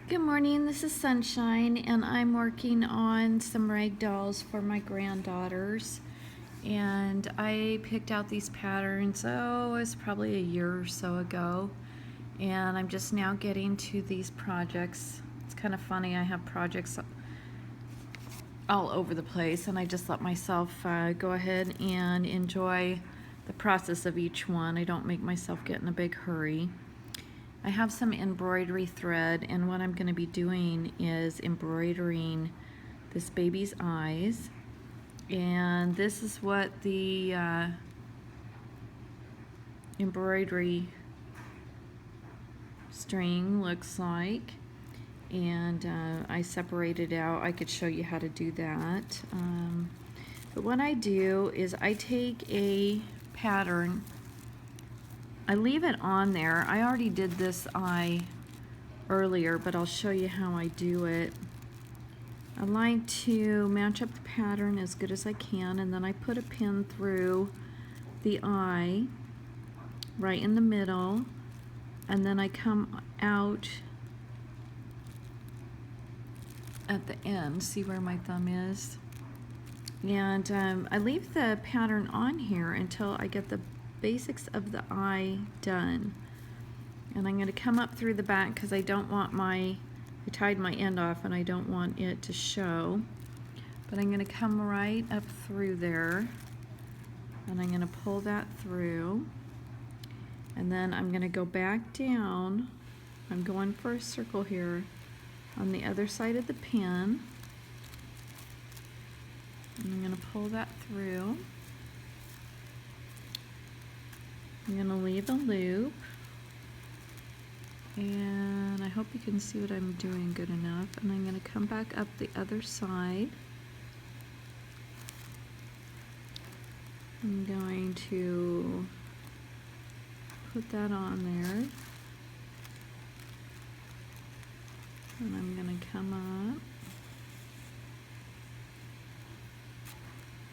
Good morning, this is Sunshine, and I'm working on some rag dolls for my granddaughters. And I picked out these patterns, it's probably a year or so ago. And I'm just now getting to these projects. It's kind of funny, I have projects all over the place, and I just let myself go ahead and enjoy the process of each one. I don't make myself get in a big hurry. I have some embroidery thread, and what I'm going to be doing is embroidering this baby's eyes. And this is what the embroidery string looks like. And I separated out. I could show you how to do that. But what I do is I take a pattern, I leave it on there. I already did this eye earlier, but I'll show you how I do it. I like to match up the pattern as good as I can, and then I put a pin through the eye right in the middle, and then I come out at the end. See where my thumb is? And I leave the pattern on here until I get the basics of the eye done. And I'm going to come up through the back because I don't want I tied my end off and I don't want it to show. But I'm going to come right up through there, and I'm going to pull that through, and then I'm going to go back down. I'm going for a circle here on the other side of the pin, and I'm going to pull that through. I'm going to leave a loop, and I hope you can see what I'm doing good enough. And I'm going to come back up the other side. I'm going to put that on there, and I'm going to come up.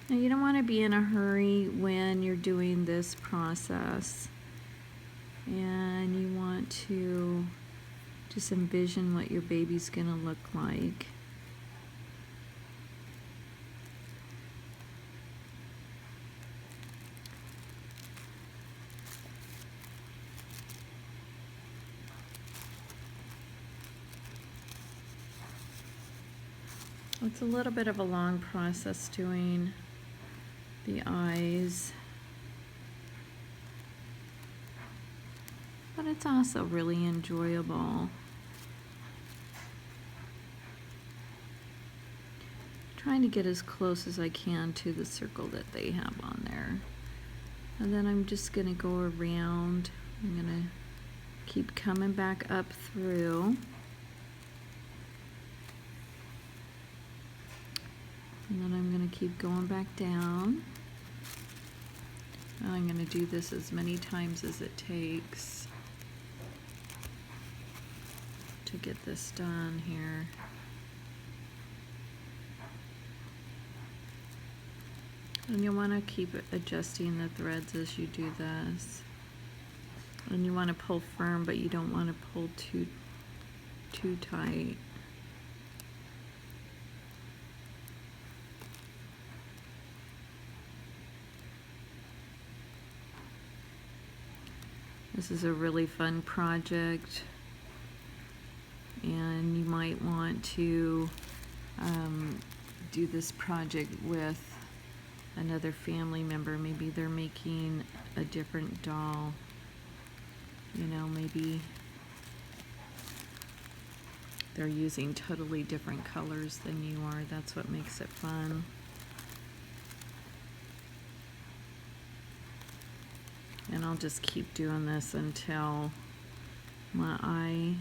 Now, you don't want to be in a hurry when you're doing this process, and you want to just envision what your baby's going to look like. It's a little bit of a long process doing the eyes, but it's also really enjoyable. Trying to get as close as I can to the circle that they have on there. And then I'm just going to go around. I'm going to keep coming back up through. And then I'm going to keep going back down. And I'm going to do this as many times as it takes to get this done here. And you want to keep adjusting the threads as you do this. And you want to pull firm, but you don't want to pull too tight. This is a really fun project, and you might want to do this project with another family member. Maybe they're making a different doll. You know, maybe they're using totally different colors than you are. That's what makes it fun. And I'll just keep doing this until my eye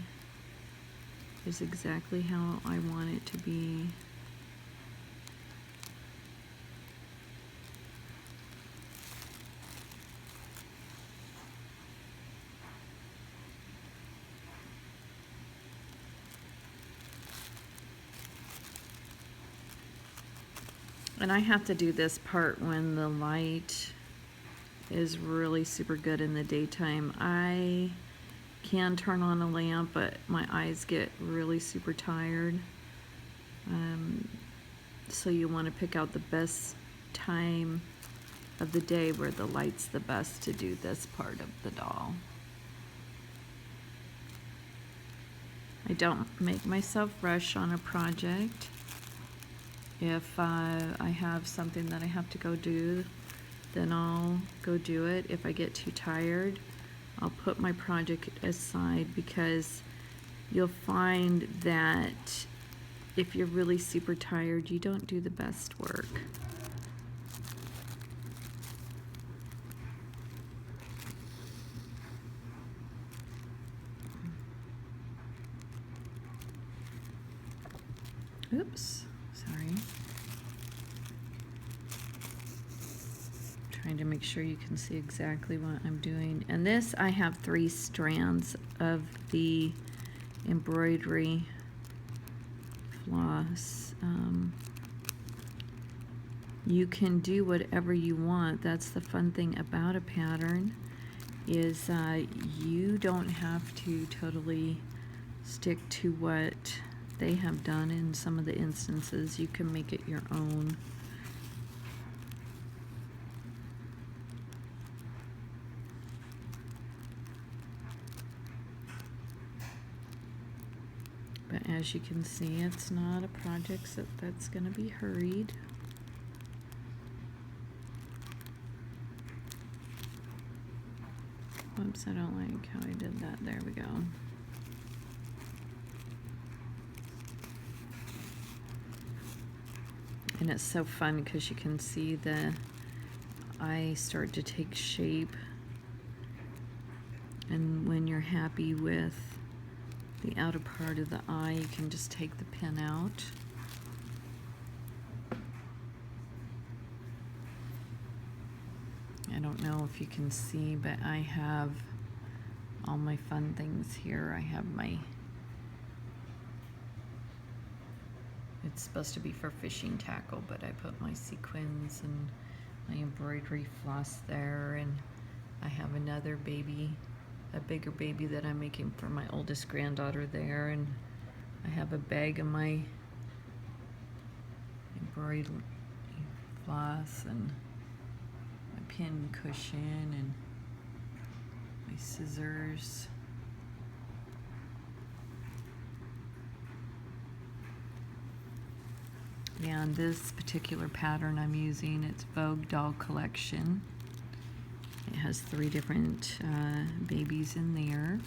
is exactly how I want it to be. And I have to do this part when the light is really super good in the daytime. I can turn on a lamp, but my eyes get really super tired. So you want to pick out the best time of the day where the light's the best to do this part of the doll. I don't make myself rush on a project. If I have something that I have to go do, then I'll go do it. If I get too tired, I'll put my project aside, because you'll find that if you're really super tired, you don't do the best work. Oops, sorry. Trying to make sure you can see exactly what I'm doing. And this, I have 3 strands of the embroidery floss. You can do whatever you want. That's the fun thing about a pattern, is you don't have to totally stick to what they have done. In some of the instances, you can make it your own. But as you can see, it's not a project that's going to be hurried. Oops, I don't like how I did that. There we go. And it's so fun because you can see the eye start to take shape. And when you're happy with the outer part of the eye, you can just take the pin out. I don't know if you can see, but I have all my fun things here. I have my, it's supposed to be for fishing tackle, but I put my sequins and my embroidery floss there, and I have another baby, a bigger baby that I'm making for my oldest granddaughter there, and I have a bag of my embroidery floss and my pin cushion and my scissors. And this particular pattern I'm using, it's Vogue Doll Collection. It has 3 different babies in there,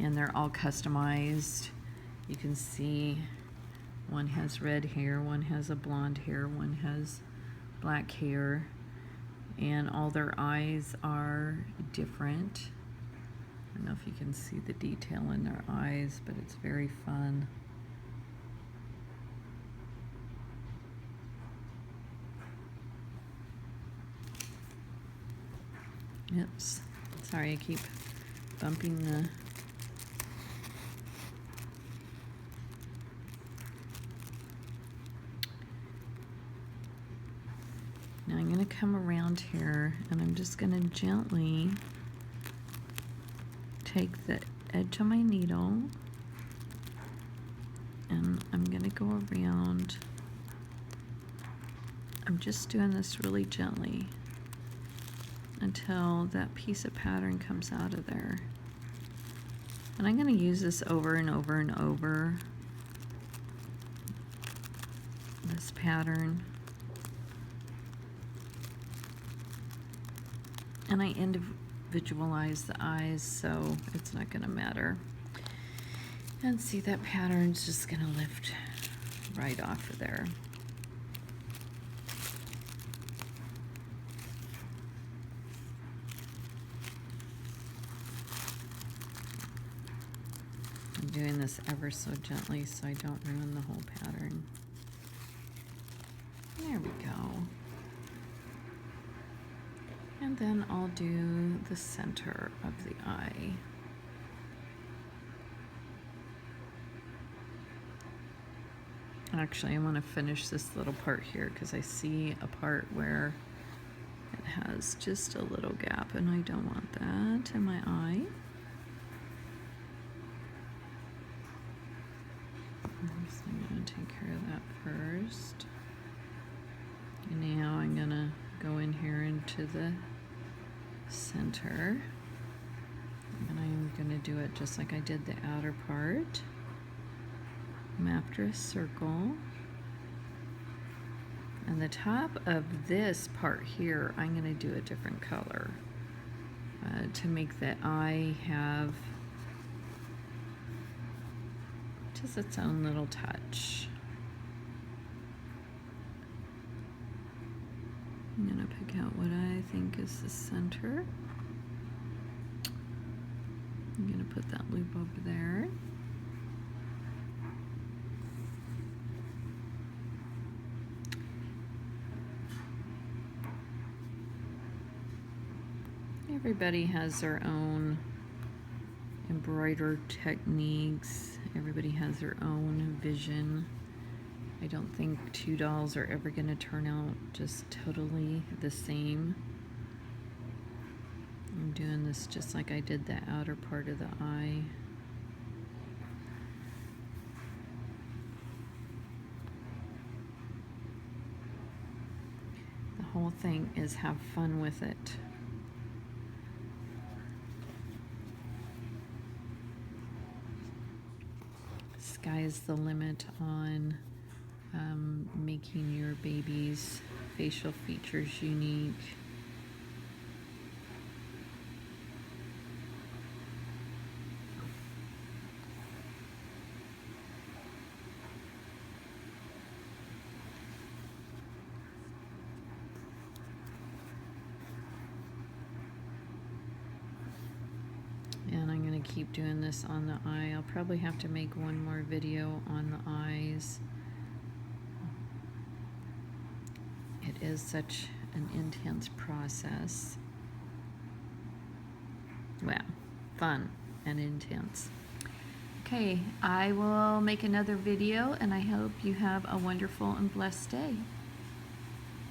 and they're all customized. You can see one has red hair, one has a blonde hair, one has black hair, and all their eyes are different. I don't know if you can see the detail in their eyes, but it's very fun. Oops, sorry, I keep bumping the... Now I'm going to come around here, and I'm just going to gently take the edge of my needle, and I'm going to go around. I'm just doing this really gently until that piece of pattern comes out of there. And I'm going to use this over and over and over, this pattern. And I individualize the eyes, so it's not going to matter. And see, that pattern's just going to lift right off of there. I'm doing this ever so gently so I don't ruin the whole pattern. There we go. And then I'll do the center of the eye. Actually, I want to finish this little part here because I see a part where it has just a little gap, and I don't want that in my eye. take care of that first. And now I'm gonna go in here into the center. And I'm gonna do it just like I did the outer part. I'm after a circle. And the top of this part here, I'm gonna do a different color to make the eye have just its own little touch. I'm gonna pick out what I think is the center. I'm gonna put that loop over there. Everybody has their own embroider techniques. Everybody has their own vision. I don't think two dolls are ever going to turn out just totally the same. I'm doing this just like I did the outer part of the eye. The whole thing is have fun with it. Sky's the limit on making your baby's facial features unique. And I'm going to keep doing this on the eye. I'll probably have to make one more video on the eyes. It is such an intense process. Well, fun and intense. Okay, I will make another video, and I hope you have a wonderful and blessed day.